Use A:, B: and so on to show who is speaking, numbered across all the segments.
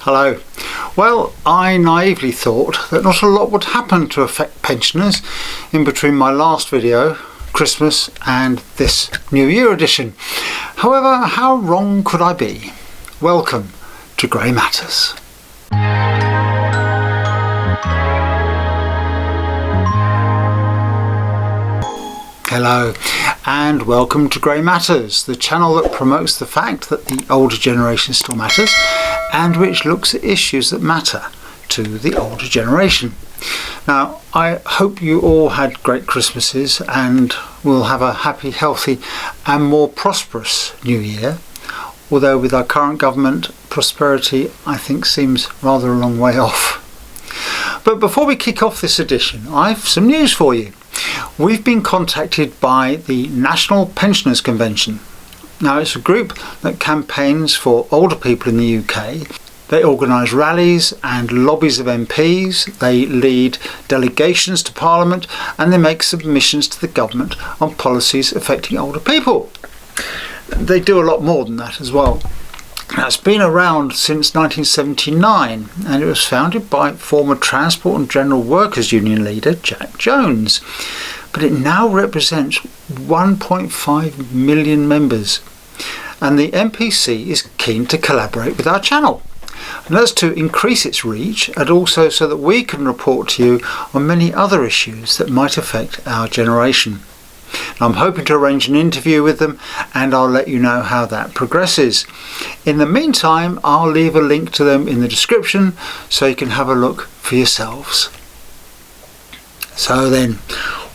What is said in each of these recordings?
A: Hello. Well, I naively thought that not a lot would happen to affect pensioners in between my last video, Christmas, and this New Year edition. However, how wrong could I be? Welcome to Grey Matters. Hello and welcome to Grey Matters, the channel that promotes the fact that the older generation still matters and which looks at issues that matter to the older generation. Now, I hope you all had great Christmases and will have a happy, healthy and more prosperous New Year. Although with our current government, prosperity I think seems rather a long way off. But before we kick off this edition, I've some news for you. We've been contacted by the National Pensioners Convention. Now, it's a group that campaigns for older people in the UK. They organise rallies and lobbies of MPs, they lead delegations to Parliament, and they make submissions to the government on policies affecting older people. They do a lot more than that as well. Now, it's been around since 1979 and it was founded by former Transport and General Workers Union leader Jack Jones. But it now represents 1.5 million members and the NPC is keen to collaborate with our channel. And that's to increase its reach and also so that we can report to you on many other issues that might affect our generation. I'm hoping to arrange an interview with them and I'll let you know how that progresses. In the meantime, I'll leave a link to them in the description so you can have a look for yourselves. So then,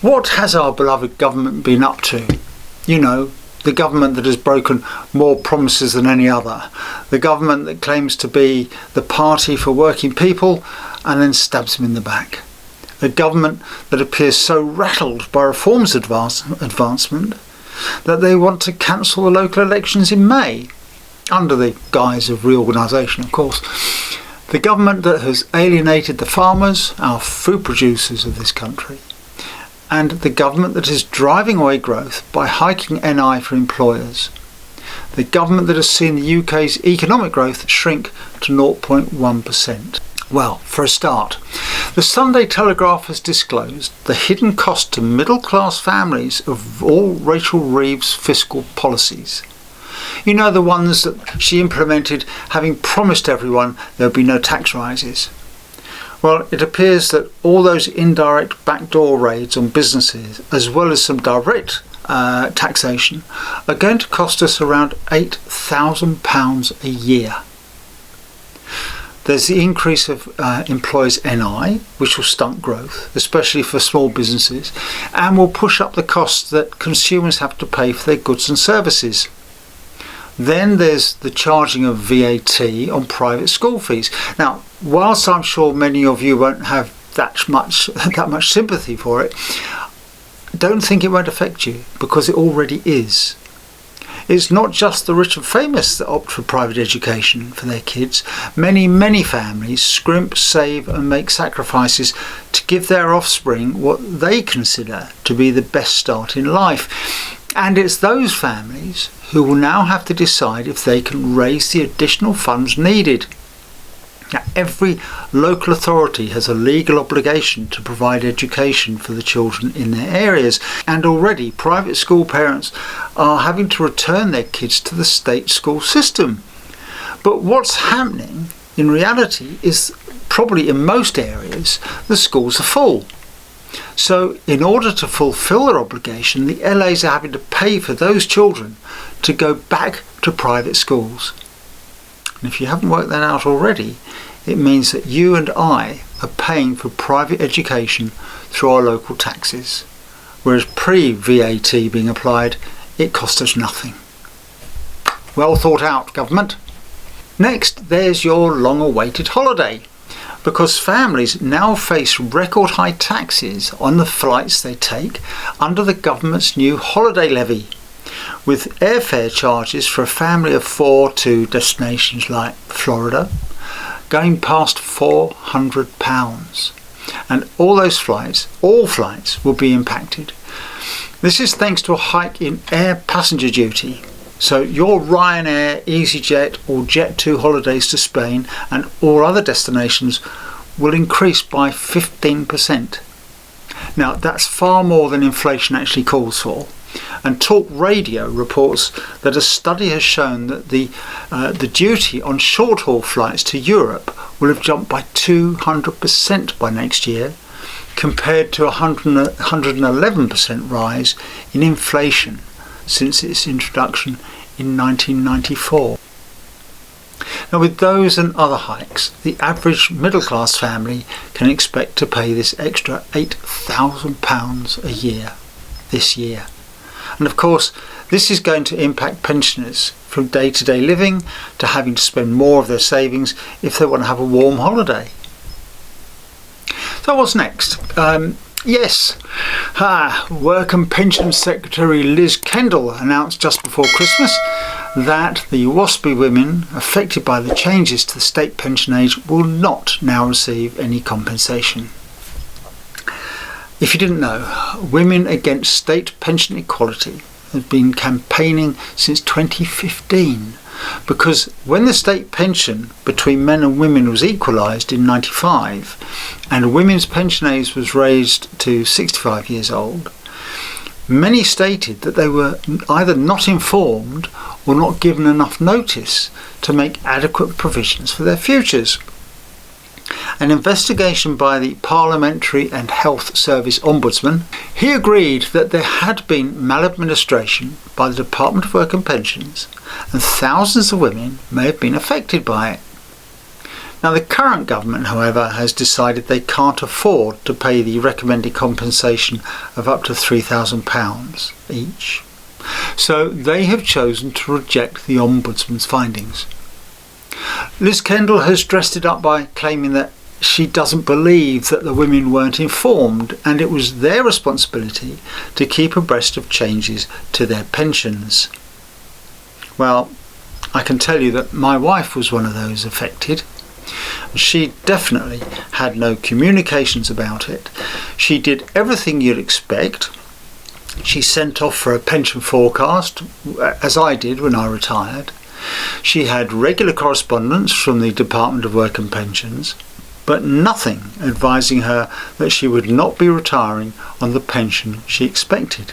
A: what has our beloved government been up to? You know, the government that has broken more promises than any other. The government that claims to be the party for working people and then stabs them in the back. A government that appears so rattled by reforms advancement that they want to cancel the local elections in May, under the guise of reorganisation, of course. The government that has alienated the farmers, our food producers of this country, and the government that is driving away growth by hiking NI for employers. The government that has seen the UK's economic growth shrink to 0.1%. Well, for a start, the Sunday Telegraph has disclosed the hidden cost to middle-class families of all Rachel Reeves' fiscal policies. You know, the ones that she implemented having promised everyone there would be no tax rises. Well, it appears that all those indirect backdoor raids on businesses, as well as some direct taxation, are going to cost us around £8,000 a year. There's the increase of employees' NI, which will stunt growth, especially for small businesses, and will push up the costs that consumers have to pay for their goods and services. Then there's the charging of VAT on private school fees. Now, whilst I'm sure many of you won't have that much sympathy for it, don't think it won't affect you, because it already is. It's not just the rich and famous that opt for private education for their kids. Many families scrimp, save and make sacrifices to give their offspring what they consider to be the best start in life. And it's those families who will now have to decide if they can raise the additional funds needed. Now, every local authority has a legal obligation to provide education for the children in their areas, and already private school parents are having to return their kids to the state school system. But what's happening in reality is probably in most areas the schools are full. So in order to fulfil their obligation, the LAs are having to pay for those children to go back to private schools. And if you haven't worked that out already, it means that you and I are paying for private education through our local taxes, whereas pre-VAT being applied, it cost us nothing. Well thought out, government. Next, there's your long-awaited holiday, because families now face record high taxes on the flights they take under the government's new holiday levy, with airfare charges for a family of 4 to destinations like Florida going past £400, and all flights will be impacted. This is thanks to a hike in air passenger duty. So your Ryanair, EasyJet or Jet2 holidays to Spain and all other destinations will increase by 15%. Now that's far more than inflation actually calls for. And Talk Radio reports that a study has shown that the duty on short-haul flights to Europe will have jumped by 200% by next year, compared to a 111% rise in inflation since its introduction in 1994. Now, with those and other hikes, the average middle-class family can expect to pay this extra £8,000 a year this year. And of course, this is going to impact pensioners from day-to-day living to having to spend more of their savings if they want to have a warm holiday. So what's next? Work and Pension Secretary Liz Kendall announced just before Christmas that the WASPI women affected by the changes to the state pension age will not now receive any compensation. If you didn't know, Women Against State Pension Equality have been campaigning since 2015 because when the state pension between men and women was equalised in 95 and women's pension age was raised to 65 years old, many stated that they were either not informed or not given enough notice to make adequate provisions for their futures. An investigation by the Parliamentary and Health Service Ombudsman, he agreed that there had been maladministration by the Department of Work and Pensions, and thousands of women may have been affected by it. Now, the current government, however, has decided they can't afford to pay the recommended compensation of up to £3,000 each. So they have chosen to reject the Ombudsman's findings. Liz Kendall has dressed it up by claiming that she doesn't believe that the women weren't informed and it was their responsibility to keep abreast of changes to their pensions. Well, I can tell you that my wife was one of those affected. She definitely had no communications about it. She did everything you'd expect. She sent off for a pension forecast, as I did when I retired. She had regular correspondence from the Department of Work and Pensions, but nothing advising her that she would not be retiring on the pension she expected.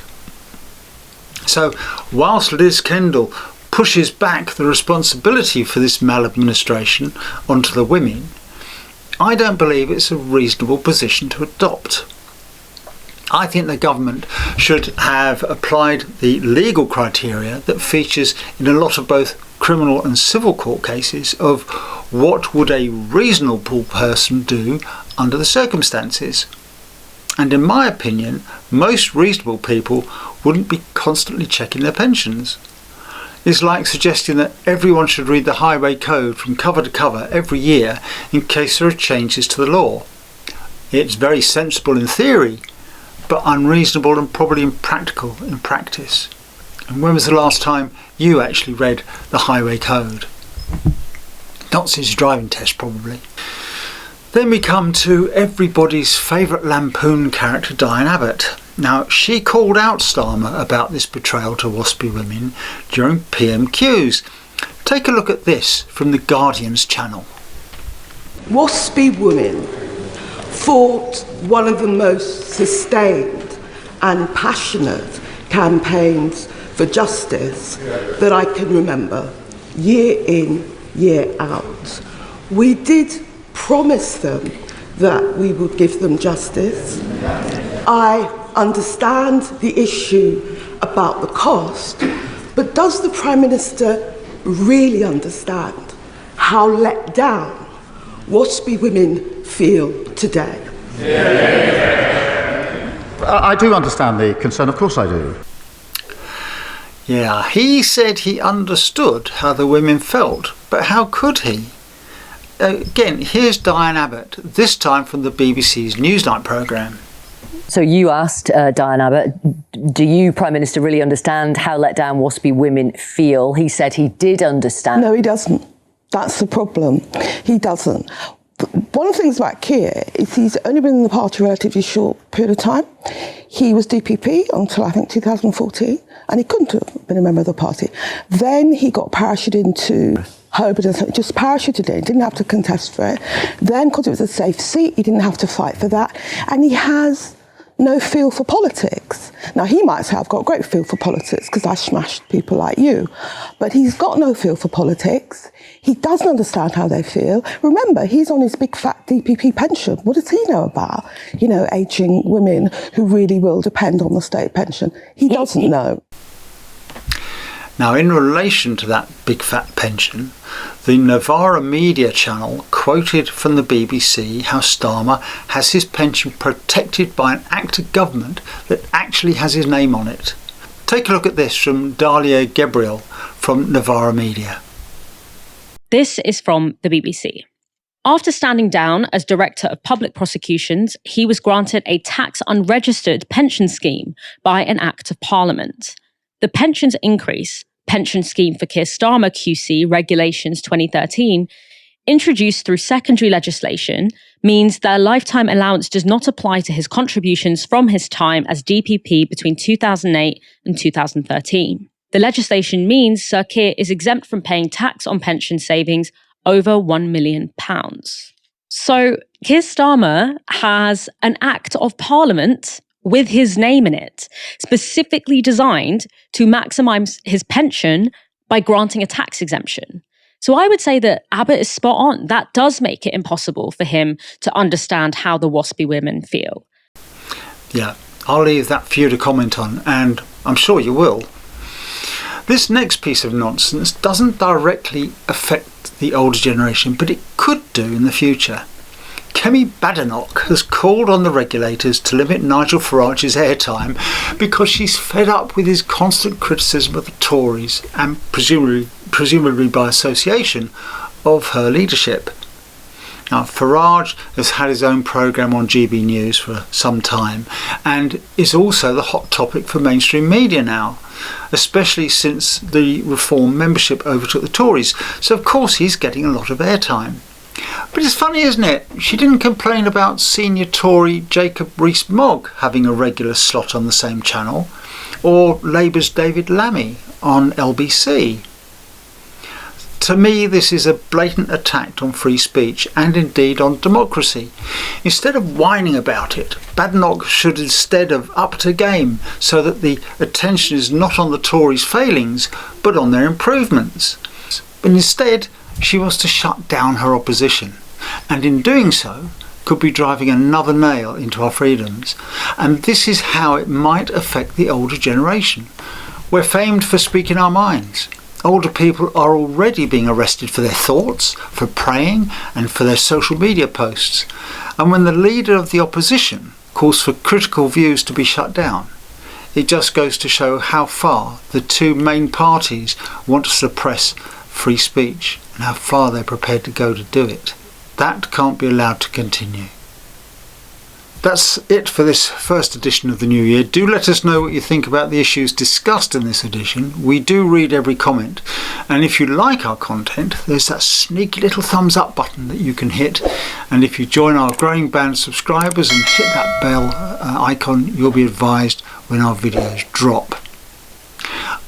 A: So, whilst Liz Kendall pushes back the responsibility for this maladministration onto the women, I don't believe it's a reasonable position to adopt. I think the government should have applied the legal criteria that features in a lot of both criminal and civil court cases of what would a reasonable person do under the circumstances. And in my opinion, most reasonable people wouldn't be constantly checking their pensions. It's like suggesting that everyone should read the highway code from cover to cover every year in case there are changes to the law. It's very sensible in theory, but unreasonable and probably impractical in practice. And when was the last time you actually read the highway code? Not since your driving test, probably. Then we come to everybody's favourite lampoon character, Diane Abbott. Now, she called out Starmer about this betrayal to WASPI women during PMQs. Take a look at this from the Guardian's channel.
B: WASPI women fought one of the most sustained and passionate campaigns for justice that I can remember, year in, year out. We did promise them that we would give them justice. I understand the issue about the cost, but does the Prime Minister really understand how let down WASPI women feel today?
C: I do understand the concern, of course I do.
A: Yeah, he said he understood how the women felt, but how could he? Again, here's Diane Abbott, this time from the BBC's Newsnight programme.
D: So you asked Diane Abbott, do you, Prime Minister, really understand how let down WASPI women feel? He said he did understand.
B: No, he doesn't. That's the problem. He doesn't. one of the things about Keir is he's only been in the party a relatively short period of time. He was DPP until I think 2014, and he couldn't have been a member of the party. Then he got parachuted into Holborn, just parachuted in, didn't have to contest for it. Then, because it was a safe seat, he didn't have to fight for that. And he has no feel for politics. Now, he might say, I've got a great feel for politics because I smashed people like you. But he's got no feel for politics. He doesn't understand how they feel. Remember, he's on his big fat DPP pension. What does he know about, ageing women who really will depend on the state pension? He doesn't know.
A: Now, in relation to that big fat pension, the Novara media channel quoted from the BBC how Starmer has his pension protected by an act of government that actually has his name on it. Take a look at this from Dalia Gabriel from Novara Media.
E: This is from the BBC. After standing down as Director of Public Prosecutions, he was granted a tax-unregistered pension scheme by an Act of Parliament. The pensions increase, Pension Scheme for Keir Starmer QC Regulations 2013, introduced through secondary legislation, means their lifetime allowance does not apply to his contributions from his time as DPP between 2008 and 2013. The legislation means Sir Keir is exempt from paying tax on pension savings over £1 million. So Keir Starmer has an Act of Parliament with his name in it, specifically designed to maximise his pension by granting a tax exemption. So I would say that Abbott is spot on. That does make it impossible for him to understand how the WASPI women feel.
A: Yeah, I'll leave that for you to comment on, and I'm sure you will. This next piece of nonsense doesn't directly affect the older generation, but it could do in the future. Kemi Badenoch has called on the regulators to limit Nigel Farage's airtime because she's fed up with his constant criticism of the Tories and presumably by association of her leadership. Now, Farage has had his own programme on GB News for some time and is also the hot topic for mainstream media now, especially since the Reform membership overtook the Tories. So, of course, he's getting a lot of airtime. But it's funny, isn't it? She didn't complain about senior Tory Jacob Rees-Mogg having a regular slot on the same channel, or Labour's David Lammy on LBC. To me, this is a blatant attack on free speech and indeed on democracy. Instead of whining about it, Badenoch should instead have upped her game so that the attention is not on the Tories' failings but on their improvements. But instead, she wants to shut down her opposition, and in doing so could be driving another nail into our freedoms. And this is how it might affect the older generation. We're famed for speaking our minds. Older people are already being arrested for their thoughts, for praying, and for their social media posts. And when the leader of the opposition calls for critical views to be shut down, it just goes to show how far the two main parties want to suppress free speech and how far they're prepared to go to do it. That can't be allowed to continue. That's it for this first edition of the new year. Do let us know what you think about the issues discussed in this edition. We do read every comment, and if you like our content, there's that sneaky little thumbs up button that you can hit, and if you join our growing band of subscribers and hit that bell icon, you'll be advised when our videos drop.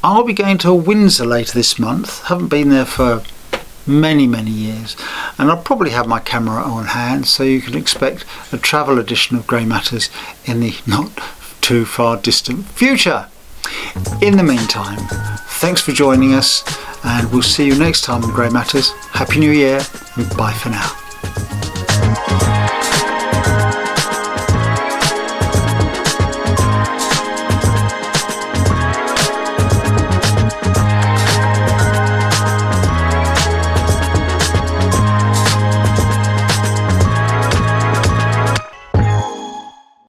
A: I'll be going to Windsor later this month. Haven't been there for many years, and I'll probably have my camera on hand, so you can expect a travel edition of Grey Matters in the not too far distant future. In the meantime, thanks for joining us, and we'll see you next time on Grey Matters. Happy New Year, and bye for now.